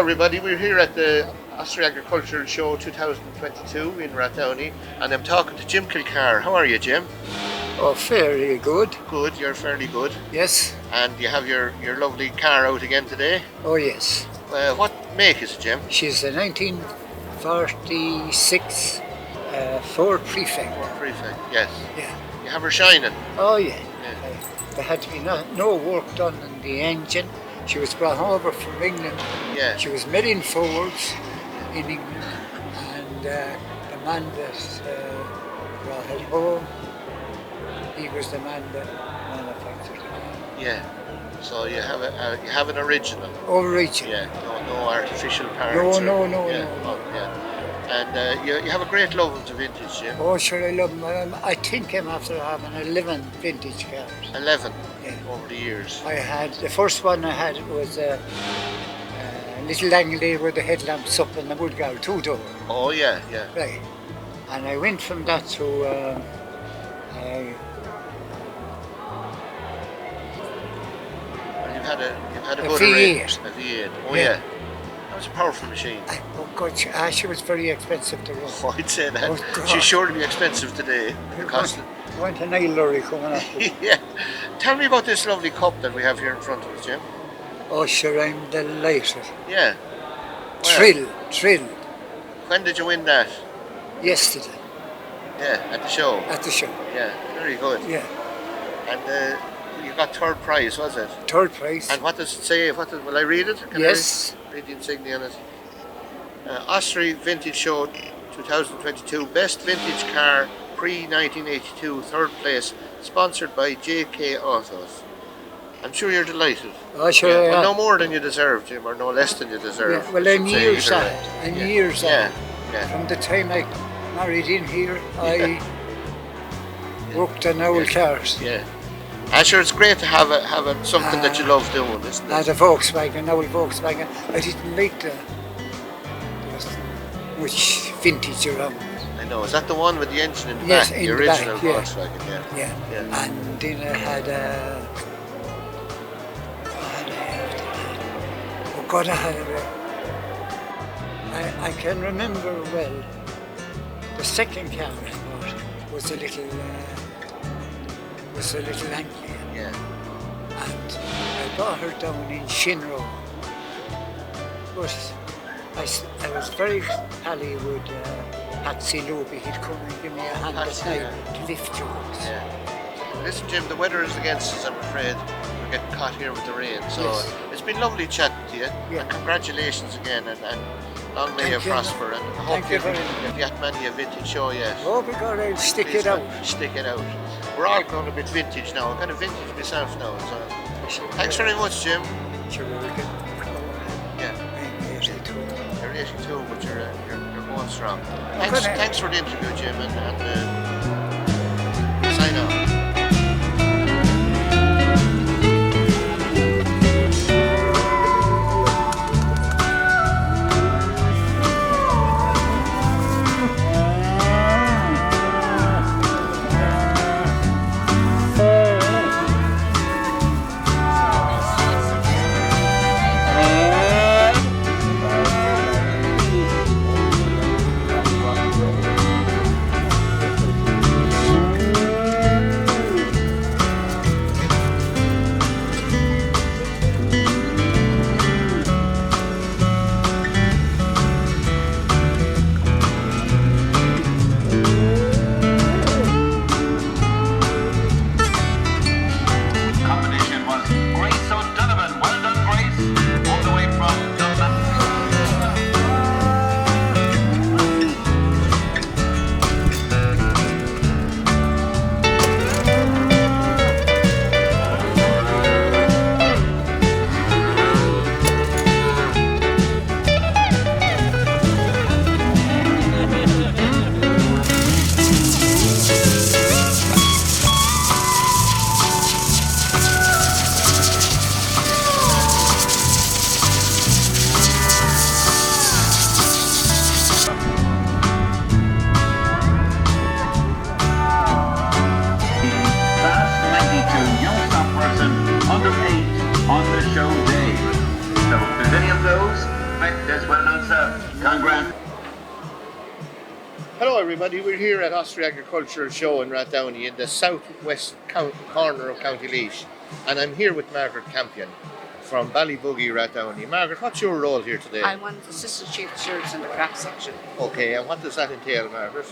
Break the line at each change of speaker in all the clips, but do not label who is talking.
everybody, we're here at the Ossory Agricultural Show 2022 in Rathdowney, and I'm talking to Jim Kilcar. How are you, Jim?
Oh, fairly good.
Good, you're fairly good.
Yes.
And you have your lovely car out again today.
Oh, yes.
What make is it, Jim?
She's a 1946 Ford Prefect.
Prefect, yes.
Yeah.
You have her shining.
Oh, yeah. There had to be no work done on the engine. She was brought over from England.
Yeah.
She was made in Fords in England, and the man that brought it home, he was the man that manufactured it.
Yeah. So you have an original.
Original.
Yeah. No artificial parts.
No.
Yeah. Oh, yeah. And you have a great love of the vintage, Jim.
Oh, sure, I love them. I think I'm after having 11 vintage cars.
11
Yeah.
over the years.
I had, the first one I had was a little Langley with the headlamps up and the wood guard, 2-door.
Oh, yeah.
Right. And I went from that to
You've had a
a
good
V8.
array. A V8. Oh,
Yeah.
yeah. That was a powerful machine.
Oh God, she was very expensive to run.
Oh, I'd say that.
Oh, God.
She's sure to be expensive today. Because
Went a Nile lorry coming up.
yeah. Tell me about this lovely cup that we have here in front of us, Jim.
Oh, sure, I'm delighted.
Yeah.
Thrilled.
When did you win that?
Yesterday
Yeah, at the show.
at the show.
Yeah, very good.
Yeah,
And you got third prize, was it?
third prize.
And what does it say? Will I read it? Can
Yes.
I read the insignia on it? Ossory Vintage Show 2022, Best Vintage Car pre-1982, third place, sponsored by JK Autos. I'm sure you're delighted.
Oh, sure.
Yeah, well, no more than you deserve, Jim, or no less than you deserve.
Yeah, well,
I
I'm
should say,
years
either
on
way.
it. I'm
Yeah.
years on
Yeah,
it.
yeah.
From the time I married in here, I
Yeah.
worked on old cars.
Yeah. I'm sure it's great to have something that you love doing, isn't
As
it?
a Volkswagen, old Volkswagen. I didn't like there was much vintage around.
I know. Is that the one with the engine in the
Yes,
back?
in
The
the back,
original
yeah.
Volkswagen, yeah.
Yeah. And then I had oh God, I can remember well. The second car I bought was a little Langley,
Yeah.
and I bought her down in Shinrow. But I was very pally with Patsy Luby. He'd come and give me a hand at
Patsy,
night to lift drugs.
Yeah. Listen, Jim, the weather is against us, I'm afraid. We're getting caught here with the rain. So
Yes.
it's been lovely chatting to you.
Yeah.
And congratulations again, and long may
Thank
you
you.
prosper. And I hope
Thank you very much.
you've yet many a vintage show yet.
Oh, because I'll stick
Please
it out.
Stick it out. We're all going a bit vintage now. I'm kind of vintage myself now. So thanks very much, Jim.
Sure, we'll get
Yeah.
I'm 82.
You're 82, but you're going strong.
Good.
Thanks for the interview, Jim, and sign off. everybody, we're here at Ossory Agricultural Show in Rathdowney in the southwest corner of County Laois, and I'm here with Margaret Campion from Ballybuggy, Rathdowney. Margaret, what's your role here today?
I'm one of the assistant chief stewards in the craft section.
Okay, and what does that entail, Margaret?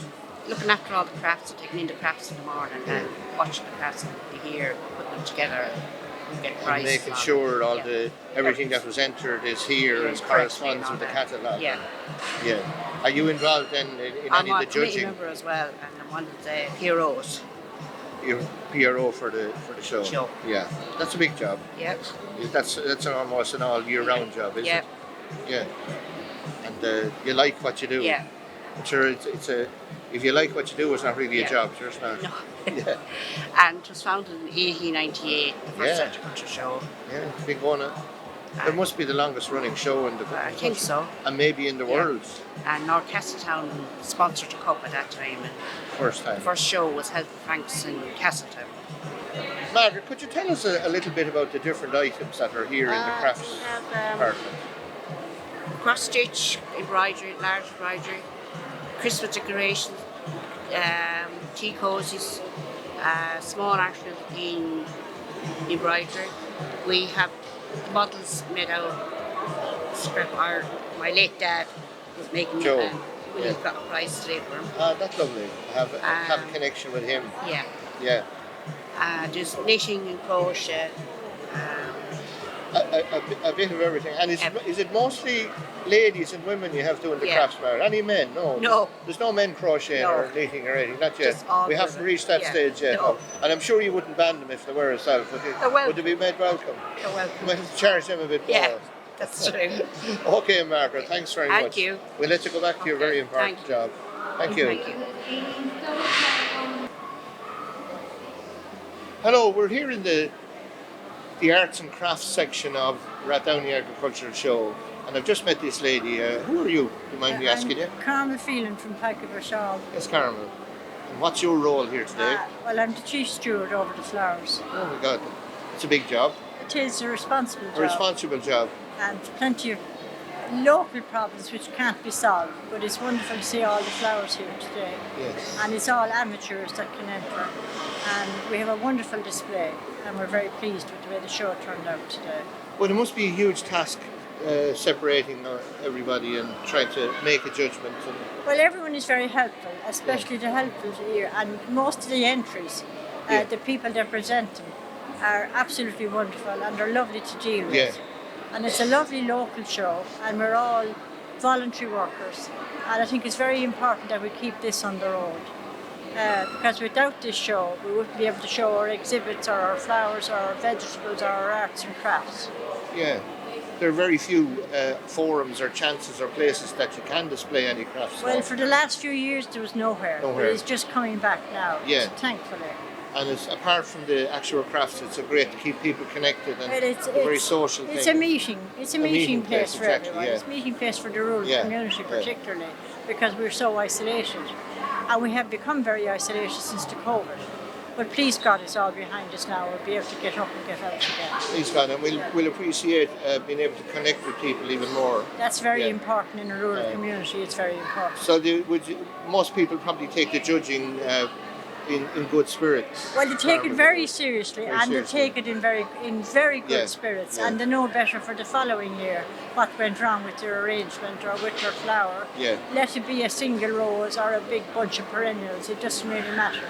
Looking after all the crafts, taking in the crafts in the morning and watching the crafts here, putting them together and get prices.
Making sure everything that was entered is here and corresponds with the catalogue.
Yeah.
Yeah. Are you involved then in
I'm
any of the
a committee
judging?
member as well, and I'm one of the heroes.
You're PRO for the show. Yeah, that's a big job.
Yeah.
That's almost an all year round job, isn't it? Yeah. And you like what you do.
Yeah.
I'm sure it's a. If you like what you do, it's not really a job. Sure, it's not.
No.
Yeah.
And it was founded in 1898, the first agriculture show.
Yeah, it's been going on. It must be the longest running show in the country.
I think so.
And maybe in the world.
And North Castletown sponsored the cup at that time. And
first time.
the first show was held in Franks in Castletown.
Margaret, could you tell us a little bit about the different items that are here in the crafts
We have
department?
cross stitch, embroidery, large embroidery, Christmas decorations, tea cozies, small article in embroidery. We have models made out of scrap iron. My late dad was making
Joe.
them, and we've got a prize today for him.
Ah, that's lovely. I have a connection with him.
Yeah.
Yeah.
Just knitting and crochet.
A bit of everything. And is it mostly ladies and women you have doing the crafts, Margaret? Any men? No.
No.
There's no men crocheting or knitting or anything. Not yet.
Just all
We haven't
women.
reached that stage yet.
No.
And I'm sure you wouldn't ban them if they were yourself, would you?
They're welcome.
Would they be made welcome?
You're welcome.
You might have to charge them a bit more.
Yeah, that's true.
Okay, Margaret, thanks very much.
Thank you.
We'll let you go back to your very important
Thank you.
job. Thank you.
Thank you.
Hello, we're here in the arts and crafts section of Rathdowney Agricultural Show, and I've just met this lady. Who are you? Do you mind me asking you?
Carmel Phelan from Packagher.
Yes, Carmel. And what's your role here today?
Well, I'm the chief steward over the flowers.
Oh my God, it's a big job.
It is a responsible job.
A responsible job.
And plenty of local problems which can't be solved. But it's wonderful to see all the flowers here today.
Yes.
And it's all amateurs that can enter. And we have a wonderful display. And we're very pleased with the way the show turned out today.
Well, it must be a huge task separating everybody and trying to make a judgment.
Well, everyone is very helpful, especially the helpful here. And most of the entries, the people that present them, are absolutely wonderful and they're lovely to deal with.
Yeah.
And it's a lovely local show, and we're all voluntary workers. And I think it's very important that we keep this on the road. Because without this show, we wouldn't be able to show our exhibits or our flowers or our vegetables or our arts and crafts.
Yeah. There are very few forums or chances or places that you can display any crafts.
Well, for the last few years, there was nowhere.
Nowhere.
But it's just coming back now,
Yeah.
so thankfully.
And it's, apart from the actual crafts, it's a great to keep people connected and
Well,
a very social
It's
thing.
a meeting. It's a meeting place for
exactly,
everyone.
yeah.
It's a meeting place for the rural
Yeah,
community
yeah.
particularly, because we're so isolated. And we have become very isolated since the COVID. But please God, it's all behind us now. We'll be able to get up and get out again.
Please God, and we'll appreciate being able to connect with people even more.
That's very
Yeah.
important in a rural community. It's very important.
So most people probably take the judging in good spirits.
Well, they take it very seriously,
Very
and
seriously.
they take it in very good
Yeah,
spirits,
yeah.
and they know better for the following year what went wrong with their arrangement or with their flower.
Yeah.
Let it be a single rose or a big bunch of perennials. It doesn't really matter.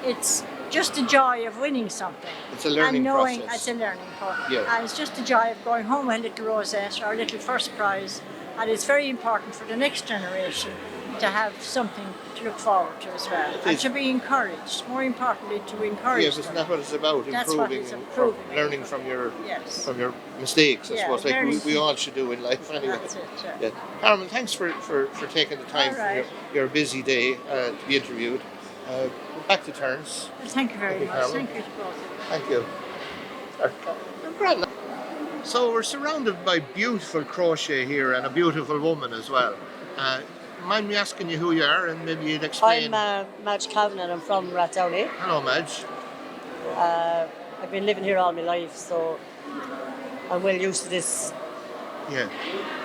It's just the joy of winning something.
It's a learning
and knowing
process.
It's a learning process.
Yeah.
And it's just the joy of going home with a little rosette or a little first prize. And it's very important for the next generation to have something to look forward to as well. And
is.
to be encouraged. More importantly, to encourage
Yeah, but isn't
them.
that what it's about?
That's what
Improving,
it's
and
improving.
learning from your
Yes.
mistakes, I
Yeah,
suppose, like
learning.
we all should do in life anyway.
That's it,
Yeah. Carmen, thanks for taking the time
All right.
from your busy day to be interviewed. Back to turns.
Well, thank you very
Thank you,
much.
Carmen.
Thank you to both of you.
Thank you. Grand. So we're surrounded by beautiful crochet here and a beautiful woman as well. Mind me asking you who you are and maybe you'd explain.
I'm Madge Cavan and I'm from Rathdowney.
Hello, Madge.
I've been living here all my life, so I'm well used to this
Yeah.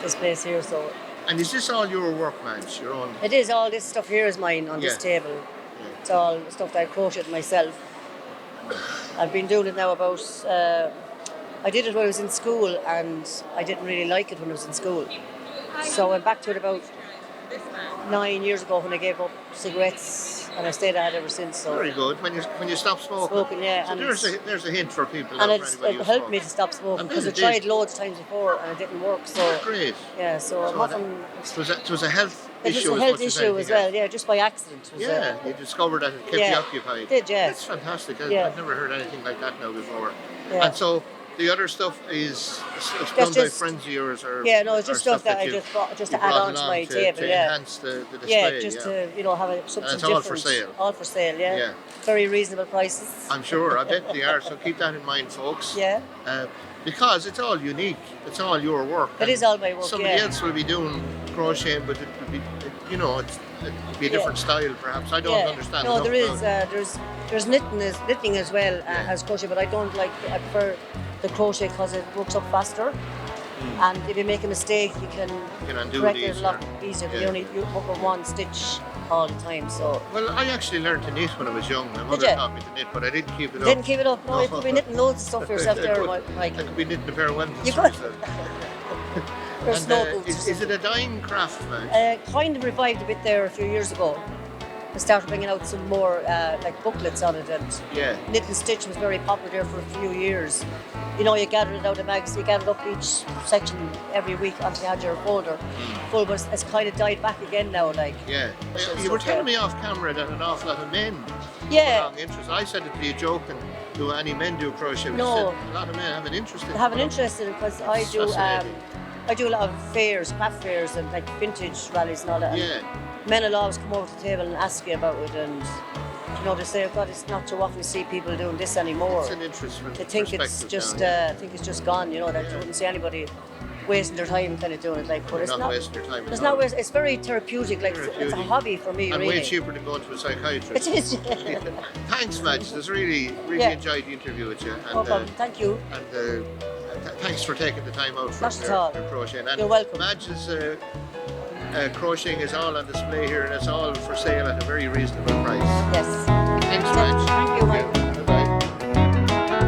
place here. So
And is this all your work, Madge? Your own?
It is, all this stuff here is mine on this table.
Yeah.
It's all stuff that I crocheted myself. I've been doing it now about, I did it when I was in school and I didn't really like it when I was in school. So I went back to it about 9 years ago when I gave up cigarettes, and I stayed at it ever since. So
very good. When you stop smoking.
Smoking, yeah.
So
and
there's a hint for people.
and
Out
it
for anybody who
helped
smokes.
me to stop smoking
I bet
because I
it
tried
did.
loads of times before and it didn't work. So
Great.
yeah, so I'm often.
It was a health
It's
issue.
just a
as
health
much as
issue
anything
as well,
else.
yeah, just by accident. Was,
Yeah, you discovered that it kept you occupied.
It did, yeah.
That's fantastic.
Yeah.
I've never heard anything like that now before.
Yeah.
And so the other stuff is it's done by friends of yours, or
yeah, no, it's
or
just stuff that I
you-
just bought just
you
to add
brought
on to
along
my table,
to
yeah.
enhance the display.
Yeah, just to have something
And it's
different.
all for sale.
All for sale, yeah.
Yeah.
Very reasonable prices.
I'm sure. I bet they are. So keep that in mind, folks.
Yeah.
Because it's all unique. It's all your work.
It is all my work.
Somebody
yeah.
else will be doing crocheting, but it would be, it'd be a different style, perhaps. I don't understand.
No,
enough
there is.
about it.
There's knitting as well as crochet, but I don't like. I prefer the crochet because it works up faster. And if you make a mistake, you can
undo
correct
it
it a lot
easier.
easier.
Yeah.
You work on one stitch all the time. So
Well, I actually learned to knit when I was young. My mother
you?
taught me to knit, but I didn't keep it up.
didn't keep it up. No,
No.
you could be knitting loads of stuff for yourself there,
I
Michael.
could be knitting a pair of Wellingtons
You
for
could.
myself.
There's snow boots. or
Is it a dying craft, man?
kind of revived a bit there a few years ago. I started bringing out some more like booklets on it, and
Yeah.
Knit and Stitch was very popular there for a few years. You gathered it out of magazine, you gathered up each section every week until you had your folder full, but it's kind of died back again now. Like
Yeah.
So
You were
it's
telling
okay.
me off camera that an awful lot of men
Yeah.
have an interest. I said it to be a joke, and do any men do crochet? But you
No.
said a lot of men have an interest in
I
it.
have an interest in it because
It's fascinating.
I do a lot of fairs, craft fairs, and like vintage rallies and all that. And
Yeah.
men will always come over to the table and ask you about it, and they say, "Oh God, it's not too often you see people doing this anymore."
It's an interest from
They think it's
perspective
just,
now, yeah.
I think it's just gone. That
Yeah.
you wouldn't see anybody wasting their time kind of doing it. Like, but it's
not
not.
wasting your time at
It's
all.
not. It's very therapeutic. Like it's a
Therapeutic.
hobby for me,
And
really.
way cheaper than going to a psychiatrist.
It is.
Thanks, Madge. Just really
Yeah.
enjoyed the interview with you. And,
No problem. Thank you.
Thanks for taking the time out for
Not at all.
your crocheting. And
You're welcome.
Madge's crocheting is all on display here, and it's all for sale at a very reasonable price.
Yes.
Thanks, Madge.
Thank you, Mike.
Bye-bye.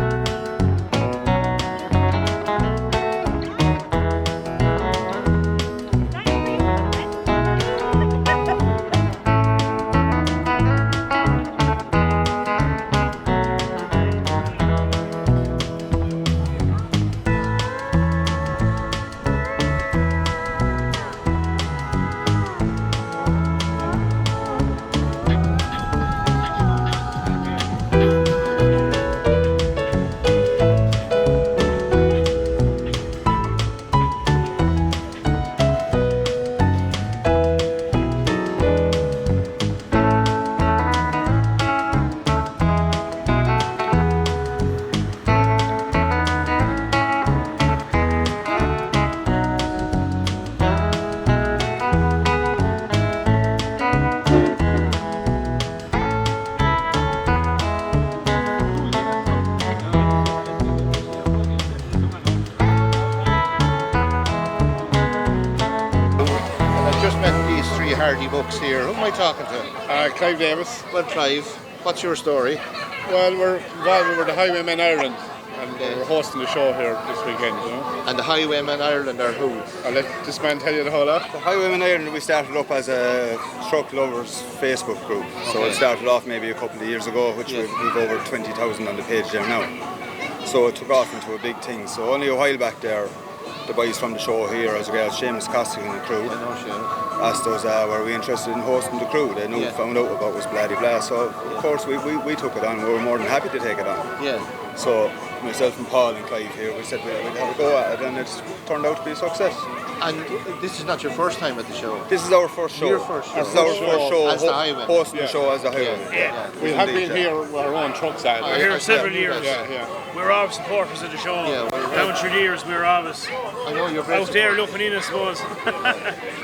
And I just met these three hardy books here. Who am I talking to?
Clive Davis.
Well, Clive, what's your story?
Well, we're involved with the Highwaymen Ireland, and
Okay.
we're hosting the show here this weekend.
And the Highwaymen Ireland are who?
I'll let this man tell you the whole lot.
The Highwaymen Ireland, we started up as a truck lovers Facebook group. So
Okay.
it started off maybe a couple of years ago, which
Yes.
we've over 20,000 on the page there now. So it took off into a big thing. So only a while back there, the boys from the show here, as well as Seamus Costigan and the crew,
I know, Shane.
asked us were we interested in hosting the crew. They knew,
Yeah.
found out about us, bloody blah. So of course we took it on. We were more than happy to take it on.
Yeah.
So myself and Paul and Clive here, we said we'd have a go at it, and it's turned out to be a success.
And this is not your first time at the show.
This is our first show.
Your first show.
This is our
First
first show.
as the Highwaymen.
Hosting
Yeah.
the show as the Highwaymen.
Yeah.
We have been here with our own trucks at
I-
it.
Here
I-
several
I-
years.
Yeah.
We're always supporters of the show.
Yeah, we're-
Down through the years, we're always
I know you're very
out there looking in, I suppose.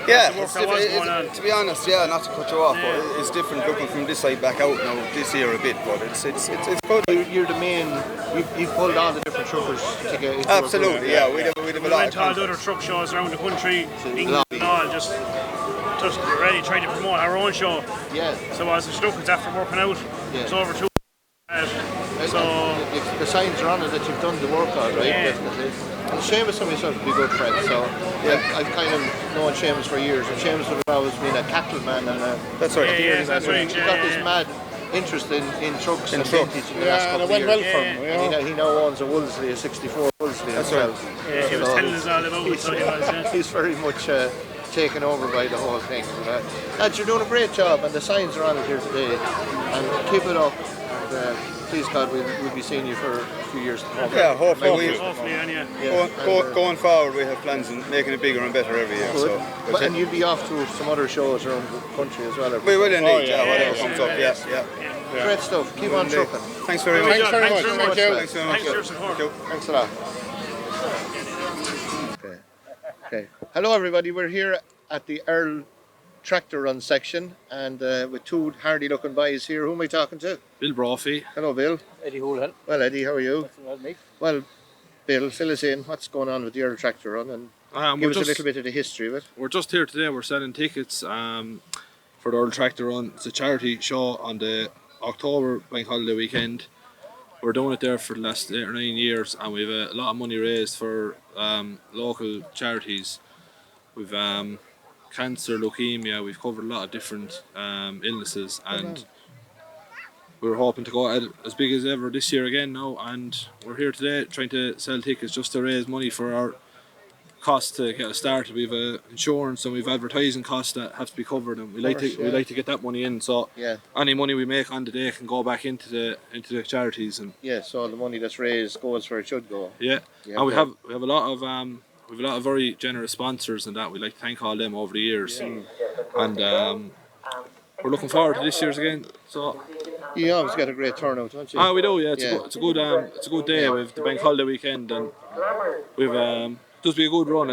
Yeah,
The work
it's
that was
different.
going on.
To be honest, yeah, not to cut you off,
Yeah.
but it's different looking from this side back out now this year a bit, but it's good.
You're the main. You pulled all the different truckers together. into a group.
Absolutely, yeah. We'd have a
We
lot
went to all
of
the other truck shows around the country,
So
England and all, all just ready trying to promote our own show.
Yeah.
So as it's look, it's after working out.
Yeah.
It's over 2. So
The signs are on it that you've done the work all right,
Yeah.
definitely. And Seamus and myself would be good friends, so I've kind of known Seamus for years, and Seamus would have always been a cattleman and a
That's right.
that's right.
He's got this mad interest in trucks and vintage in the last
Yeah, and
couple
it
of
went
years.
well for him. You know?
And he now owns a Wolseley, a 64 Wolseley himself.
Yeah, he was telling us all about it, so he was, yeah.
He's very much taken over by the whole thing. But, lads, you're doing a great job, and the signs are on it here today. And keep it up. And, please God, we'll be seeing you for a few years to come.
Yeah, hopefully.
Hopefully, and yeah.
Going forward, we have plans on making it bigger and better every year.
Good.
So
And you'll be off to some other shows around the country as well.
we will indeed.
yeah,
Whatever
yeah,
comes
yeah,
up.
yeah.
Yeah.
Great stuff. Keep on trucking.
Thanks very much.
Thanks very much.
Thanks
Thank you.
Thanks very much.
Thanks for your support.
Thanks a lot. Okay. Hello, everybody. We're here at the Earl Tractor Run section, and with two hardy-looking boys here. Who am I talking to?
Bill Brophy.
Hello, Bill.
Eddie Houlihan.
Well, Eddie, how are you?
Well, Nick.
Well, Bill, fill us in. What's going on with the Earl Tractor Run, and give us a little bit of the history of it.
We're just here today. We're selling tickets for the Earl Tractor Run. It's a charity show on the October bank holiday weekend. We're doing it there for the last 8 or 9 years, and we've a lot of money raised for local charities. We've cancer, leukemia. We've covered a lot of different illnesses, and we're hoping to go as big as ever this year again now. And we're here today trying to sell tickets just to raise money for our costs to get us started. We've insurance and we've advertising costs that have to be covered, and we like to get that money in. So any money we make on the day can go back into the charities, and
so the money that's raised goes where it should go.
And we have a lot of very generous sponsors, and that we like to thank all them over the years, and we're looking forward to this year's again. So
you always get a great turnout, don't you?
we do. It's a good day with the bank holiday weekend, and we've does be a good run.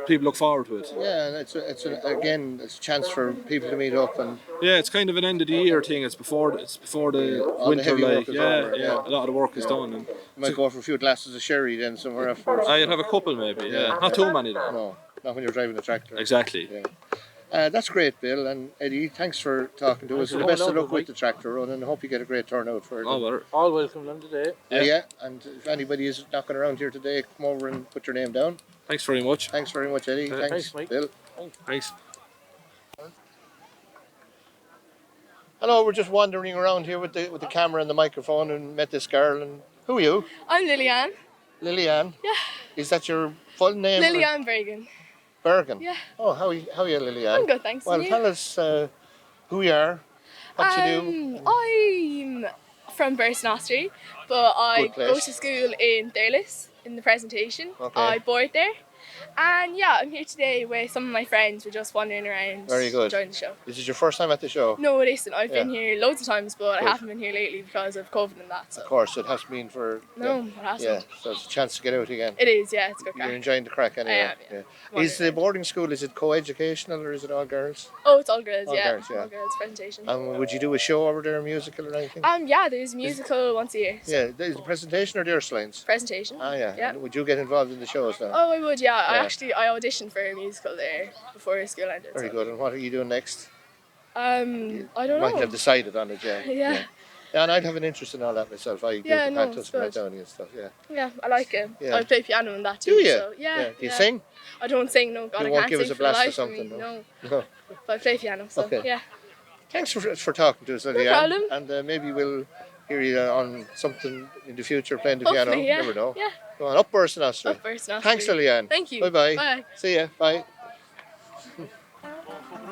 People look forward to it.
Yeah, and it's a chance for people to meet up, and
it's kind of an end of the year thing. It's before the winter, a lot of the work is done. And
you might go for a few glasses of sherry then somewhere afterwards.
I'd have a couple maybe. Not too many though.
No, not when you're driving a tractor.
Exactly.
That's great, Bill, and Eddie, thanks for talking to us. The best of luck with the tractor run, and I hope you get a great turnout for it.
All welcome them today.
And if anybody is knocking around here today, come over and put your name down.
Thanks very much.
Thanks very much, Eddie. Thanks,
Mike.
Bill.
Thanks.
Hello, we're just wandering around here with the camera and the microphone, and met this girl. And who are you?
I'm Lillian.
Lillian.
Yeah.
Is that your full name?
Lillian Bergen.
Bergen.
Yeah.
Oh, how are you, Lillian?
I'm good, thanks.
Well,
and you?
tell us who you are, what you do.
I'm from Burst and Ossory, but I
Good place.
go to school in Thurles in the presentation.
Okay.
I board there. And yeah, I'm here today with some of my friends. We're just wandering around,
Very good.
enjoying the show.
Is it your first time at the show?
No, it isn't. I've been
Yeah.
here loads of times, but
Good.
I haven't been here lately because of COVID and that. So.
Of course, it has been for...
No, it hasn't.
Yeah, so it's a chance to get out again.
It is, yeah, it's good
You're
crack.
enjoying the crack anyway.
I am,
Yeah. Is the boarding school, is it co-educational or is it all girls?
Oh, it's all girls,
All
yeah.
girls, yeah.
All girls presentation.
Would you do a show over there, a musical or anything?
Yeah, there's a musical once a year. So.
Yeah, is the presentation or the Ursulines?
Presentation.
Ah, yeah.
Yeah.
Would you get involved in the shows now?
Oh, I would, yeah.
Yeah.
I auditioned for a musical there before school ended.
Very
so.
good. And what are you doing next?
I don't
You
know.
might have decided on it, yeah.
Yeah.
Yeah, and I'd have an interest in all that myself. I do
Yeah,
the
no,
pantos
it's
and
good.
Downy and stuff, yeah.
Yeah, I like it.
Yeah.
I play piano and that too.
Do you?
So, yeah.
Do you sing?
I don't sing, no. God,
You
I
won't
can't
give us
sing
a
for the
blast or
life of
something,
me,
no?
no.
No.
But I play piano, so
Okay.
yeah.
Thanks for talking to us, Lillian.
problem.
And maybe we'll hear you on something in the future playing the piano.
Hopefully, yeah.
Never know.
Yeah.
Go on, up Burst and Ossory.
Up Burst and Ossory.
Thanks, Lillian.
Thank you.
Bye-bye.
Bye.
See ya. Bye.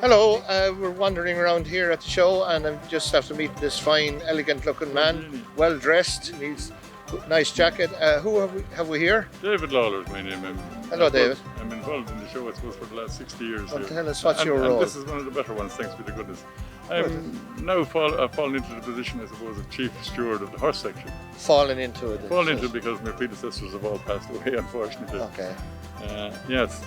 Hello, we're wandering around here at the show, and I just have to meet this fine, elegant-looking man, well dressed. He's nice jacket. Who have we here?
David Lawler is my name.
Hello, David.
I'm involved in the show, I suppose, for the last 60 years.
Well,
here.
tell us what's
And-
your
and
role.
this is one of the better ones, thanks be to goodness. I'm now fallen into the position, I suppose, of chief steward of the horse section.
Fallen into it.
Fallen into it because my predecessors have all passed away, unfortunately.
Okay.
Yes.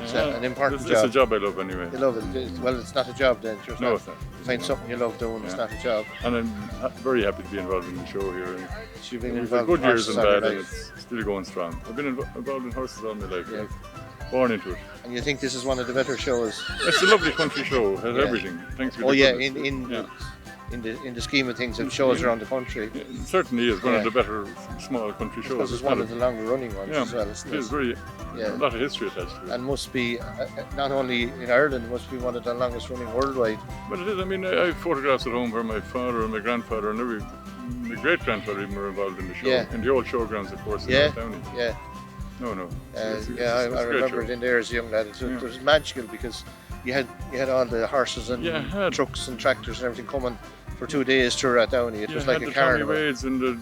It's an important
It's a
job.
job I love anyway.
You love it. Well, it's not a job then. It's
No,
not.
it's not.
You find something you love doing, it's
Yeah.
not a job.
And I'm very happy to be involved in the show here.
You've been
We've
involved
had good
in
years and
horses all your
bad, and
life.
it's still going strong. I've been involved in horses all my life.
Yeah.
Born into it.
And you think this is one of the better shows?
It's a lovely country show. It has
Yeah.
everything. Thanks to
Oh
the
yeah,
goodness.
in the scheme of things, it shows around the country.
It certainly is one of the better small country shows.
Because it's one of the longer running ones as well.
It is very a lot of history attached to it.
And must be not only in Ireland, must be one of the longest running worldwide.
But it is. I mean, I have photographs at home where my father and my grandfather and my great grandfather even were involved in the show.
Yeah.
In the old showgrounds, of course, in
Yeah,
North Downey.
yeah.
No.
I remember it in there as a young lad. It was magical because you had all the horses and trucks and tractors and everything coming for 2 days through Rathdowney. It was like a carnival.
Tommy Wades and the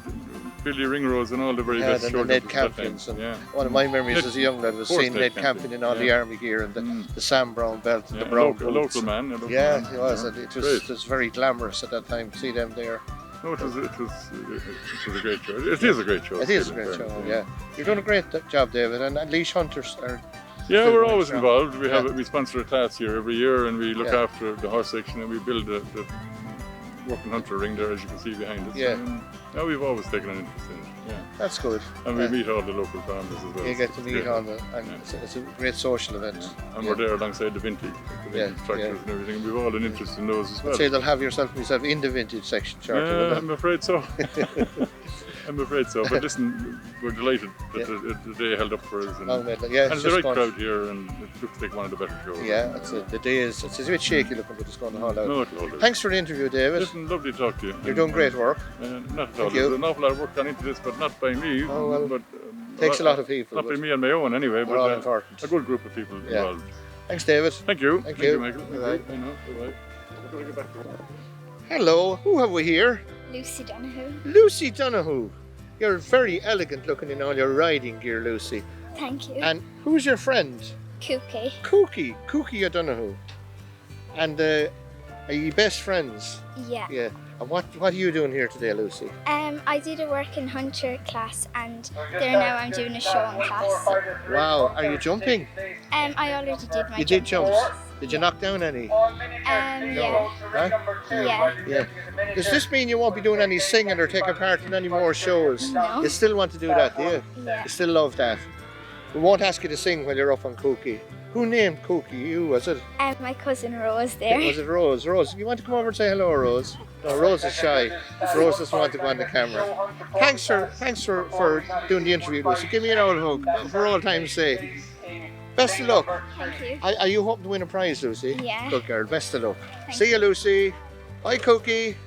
Billy Ringrose and all the very best
and
show
the Ned
jumpers at that time.
Campions. And one of my memories as a young lad was seeing Ned Campion in all the army gear and the Sam Brown belt and the brown boots.
A local man.
He was. And it was very glamorous at that time to see them there.
No, it was a great show. It is a great show.
It is a great show, yeah. You've done a great job, David, and Laois Hunters are...
Yeah, we're always involved. We sponsor a class here every year and we look after the horse section and we build the working hunter ring there, as you can see behind us.
Yeah.
And we've always taken an interest in it. Yeah.
That's good.
And we meet all the local farmers as well.
You get to meet all the... And it's a great social event.
Yeah. And we're there alongside the vintage tractors and everything. We've all an interest in those as well.
I'd say they'll have yourself in the vintage section, Charlie.
I'm afraid so. I'm afraid so. But listen, we're delighted that the day held up for us. And it's the right crowd here and it looks like one of the better shows.
Yeah, the day is... It's a bit shaky looking, but it's going to hold out.
No, it'll hold out.
Thanks for the interview, David.
Listen, lovely to talk to you.
You're doing great work.
Not at all. There's an awful lot of work gone into this, but not by me.
Oh, well,
but
takes a lot of people.
Not by me on my own anyway,
but
all
important.
A good group of people involved.
Thanks, David.
Thank you.
Thank you,
Michael.
Bye-bye.
Bye-bye.
Hello, who have we here?
Lucy Donoghue.
Lucy Donoghue. You're very elegant looking in all your riding gear, Lucy.
Thank you.
And who's your friend?
Cookie.
Cookie O'Donoghue. And are you best friends?
Yeah.
Yeah. And what are you doing here today, Lucy?
I did a work in hunter class and there now I'm doing a show in class.
Wow, are you jumping?
I already did my
You did jumps? Did you knock down any?
Yeah.
Huh? Yeah. Does this mean you won't be doing any singing or taking part in any more shows?
No.
You still want to do that, do you?
Yeah.
You still love that? We won't ask you to sing while you're up on Cookie. Who named Cookie? You, was it?
My cousin Rose there.
Was it Rose? Rose, you want to come over and say hello, Rose? No, Rose is shy. Rose doesn't want to go on the camera. Thanks for doing the interview, Lucy. Give me an old hug for all time's sake. Best of luck.
Thank you.
Are you hoping to win a prize, Lucy?
Yeah.
Good girl. Best of luck.
Thank
See you, Lucy. Bye, Cookie.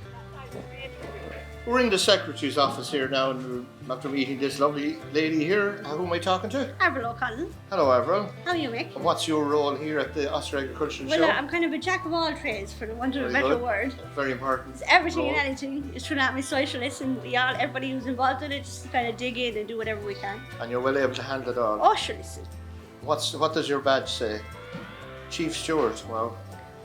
We're in the secretary's office here now, and after meeting this lovely lady here, who am I talking to?
Avril O'Connell.
Hello, Avril.
How are you, Mick?
And what's your role here at the Ossory Agricultural
Well,
Show?
I'm kind of a jack of all trades, for the want of a
Very
better
good.
word.
Very important.
It's everything
role.
and anything. It's through that my socialist and everybody who's involved in it, just kind of dig in and do whatever we can.
And you're well able to handle it all.
Oh, sure, listen.
What does your badge say? Chief Steward. Wow.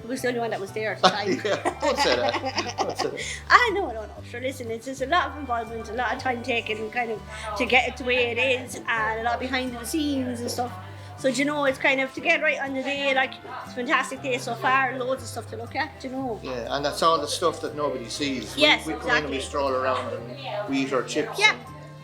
It was the only one that was there at the time.
Yeah, don't say that. Don't say that.
No. Sure, listen, it's just a lot of involvement, a lot of time taken kind of to get it the way it is, and a lot behind the scenes and stuff. So, it's kind of to get right on the day, like, it's a fantastic day so far, loads of stuff to look at,
Yeah, and that's all the stuff that nobody sees.
Yes,
we come in and we stroll around and we eat our chips.
Yeah.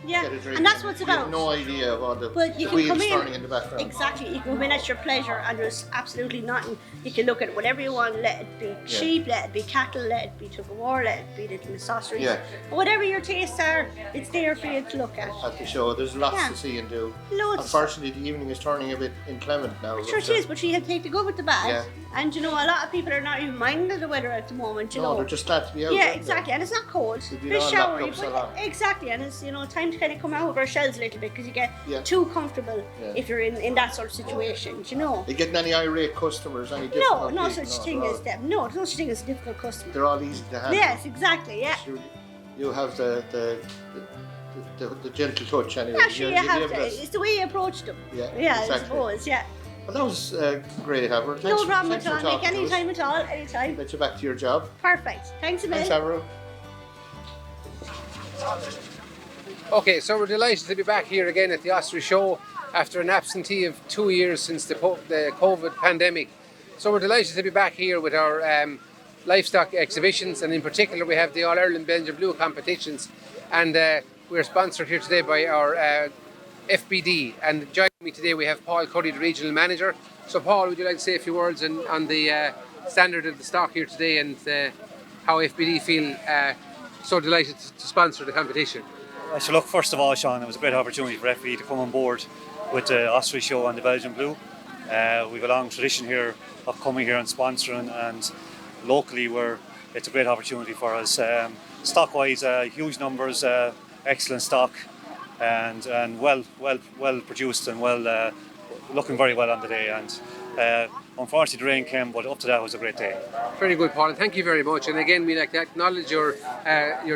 And
Yeah,
get a drink.
and that's what it's
You have
about.
no idea of all the
But you can
wheels
come in,
turning in the background.
Exactly, you can come in at your pleasure and there's absolutely nothing. You can look at whatever you want, let it be sheep, let it be cattle, let it be tug of war, let it be little Miss Ossory.
Yeah.
Whatever your tastes are, it's there for you to look at.
At the show, there's lots
Yeah.
to see and do.
Loads.
Unfortunately, the evening is turning a bit inclement now.
Sure it is, but she had to take the good with the bad.
Yeah.
And a lot of people are not even minding the weather at the moment,
No, they're just glad to be out.
Yeah,
aren't they?
exactly, and it's not cold.
They've been
It's
all locked
showery,
up so
but
long.
exactly, and it's time to kind of come out of our shells a little bit because you get
Yeah.
too comfortable
Yeah.
if you're in that sort of situation,
Are you getting any irate customers? Any
No,
difficult
no
people?
such thing as them. No, there's no such thing as a difficult customer.
They're all easy to handle.
Yes, exactly, yeah.
You have the gentle touch anyway.
Yeah, sure, you
You'll be
have
able
to. It's the way you approach them.
Yeah,
I
exactly.
suppose, yeah.
Well, that was great, Avril. Thanks
No problem
thanks
at all,
for
Nick.
talking to us.
Anytime at all, anytime.
Let you back to your job.
Perfect. Thanks a
Thanks,
million.
Avril.
Okay, so we're delighted to be back here again at the Ossory Show after an absentee of 2 years since the COVID pandemic. So we're delighted to be back here with our livestock exhibitions, and in particular we have the All-Ireland Belgian Blue competitions, and we're sponsored here today by our FBD, and joining me today we have Paul Cuddy, the Regional Manager So Paul, would you like to say a few words on the standard of the stock here today and how FBD feel so delighted to sponsor the competition?
So look, first of all, Sean, it was a great opportunity for FE to come on board with the Ossory show on the Belgian Blue. We've a long tradition here of coming here and sponsoring, and locally it's a great opportunity for us. Stock-wise, huge numbers, excellent stock, and well produced and looking very well on the day. And unfortunately, the rain came, but up to that, it was a great day.
Very good, Paul, and thank you very much. And again, we'd like to acknowledge your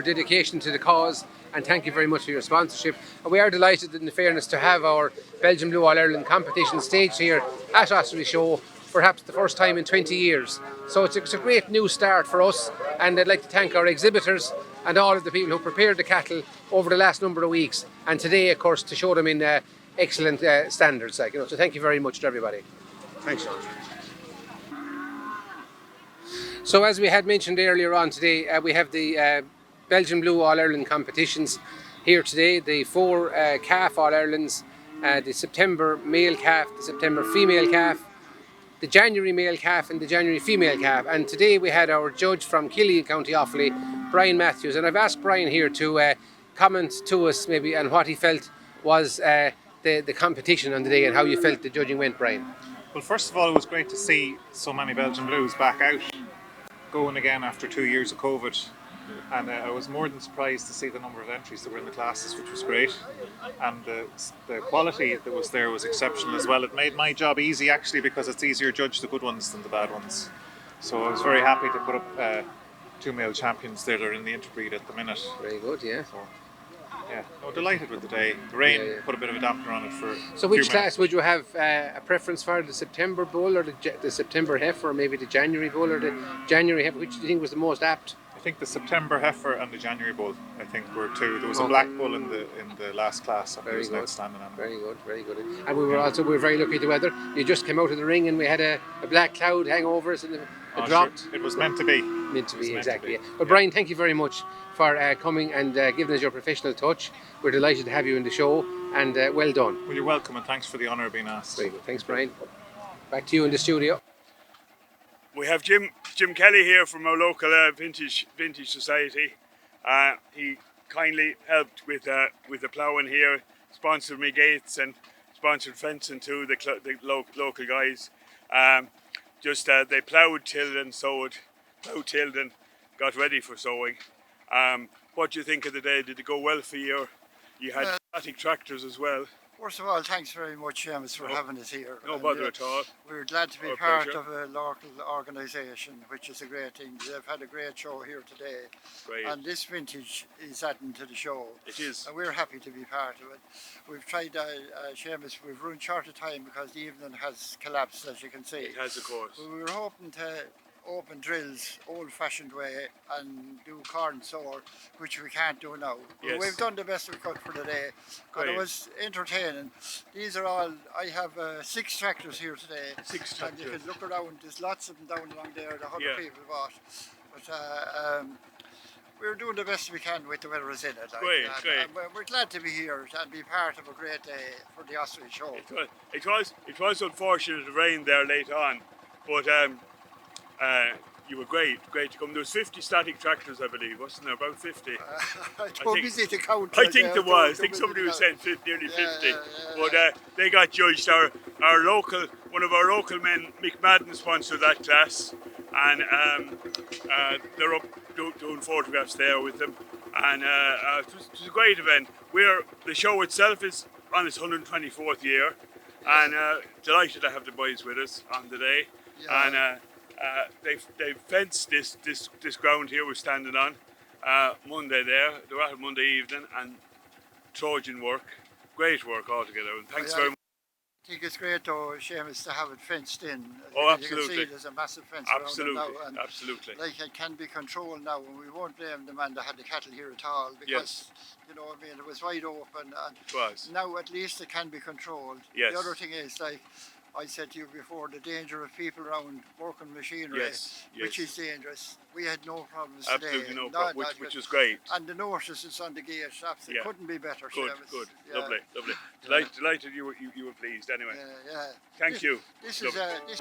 dedication to the cause, and thank you very much for your sponsorship. And we are delighted, in fairness, to have our Belgian Blue All-Ireland competition staged here at Ossory Show, perhaps the first time in 20 years. So it's a great new start for us, and I'd like to thank our exhibitors and all of the people who prepared the cattle over the last number of weeks, and today, of course, to show them in excellent standards. So thank you very much to everybody.
Thanks, Sean.
So as we had mentioned earlier on today, we have the Belgian Blue All-Ireland competitions here today. The 4 calf All-Irelands, the September male calf, the September female calf, the January male calf and the January female calf. And today we had our judge from Killy, County Offaly, Brian Matthews. And I've asked Brian here to comment to us maybe on what he felt was the competition on the day and how you felt the judging went, Brian.
Well, first of all, it was great to see so many Belgian Blues back out, going again after 2 years of COVID. And I was more than surprised to see the number of entries that were in the classes, which was great. And the quality that was there was exceptional as well. It made my job easy, actually, because it's easier to judge the good ones than the bad ones. So I was very happy to put up 2 male champions there. They're in the interbreed at the minute.
Very good, yeah.
So, yeah, no, delighted with the day. The rain put a bit of a dampener on it for.
So which class would you have a preference for, the September bull or the September heifer, or maybe the January bull or the January heifer? Which do you think was the most apt?
I think the September heifer and the January bull, I think, were 2. There was a black bull in the last class. And
Very
was
good.
outstanding animal.
Very good, very good. And we were very lucky with the weather. You just came out of the ring and we had a black cloud hang over us and it dropped.
Sure. It was meant to be.
Meant to be, exactly. Yeah. But Brian, thank you very much for coming and giving us your professional touch. We're delighted to have you in the show, and well done.
Well, you're welcome, and thanks for the honour of being asked.
Very good. Thanks, Brian. Back to you in the studio.
We have Jim Kelly here from our local vintage society. He kindly helped with the ploughing here, sponsored me gates and sponsored fencing too, the local guys. They ploughed, tilled and sowed, tilled and got ready for sowing. What do you think of the day? Did it go well for you? You had static tractors as well.
First of all, thanks very much, Seamus, for having us here.
No bother at all.
We're glad to be part of a local organisation, which is a great thing. They've had a great show here today.
Great.
And this vintage is adding to the show.
It is.
And we're happy to be part of it. We've tried, Seamus, we've run short of time because the evening has collapsed, as you can see.
It has, of course.
But we were hoping to open drills old-fashioned way and do corn sour, which we can't do now.
Yes.
We've done the best we could for the day, but it was entertaining. These are all, I have 6 tractors here today.
6 tractors.
And you can look around, there's lots of them down along there, the 100 people bought. But we're doing the best we can with the weather is in it.
Great.
We're glad to be here and be part of a great day for the Ossory show.
It was unfortunate it rained there late on, but you were great to come. There was 50 static tractors, I believe, wasn't there? About 50.
I'm too busy to count.
I think there was. I think somebody was saying 50, nearly 50. But they got judged. One of our local men, Mick Madden, sponsored that class, and they're up doing photographs there with them. And it was a great event. The show itself is on its 124th year, and delighted to have the boys with us on the day. Yeah. And they've fenced this ground here we're standing on Monday there. They were at Monday evening, and Trojan work, great work altogether. And thanks very much.
I think it's great though, Seamus, to have it fenced in.
Oh,
absolutely. You can see there's a massive fence around it now. And
absolutely.
Like it can be controlled now, and we won't blame the man that had the cattle here at all, because you know what I mean, it was wide open, and
it was.
Now at least it can be controlled.
Yes.
The other thing is, like, I said to you before, the danger of people around working machinery,
Yes,
which
yes.
is dangerous. We had no problems
Absolutely
today.
no problem, which is great.
And the notices on the gate, absolutely
Yeah.
couldn't be better.
Good,
Seamus.
good,
Yeah.
lovely, lovely.
Yeah.
Delighted you were pleased. Anyway,
Yeah.
thank you.
This
Lovely.
is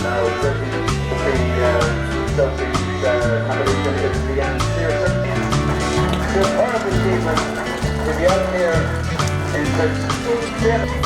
now competition is began seriously. The part of the achievement to be out here is that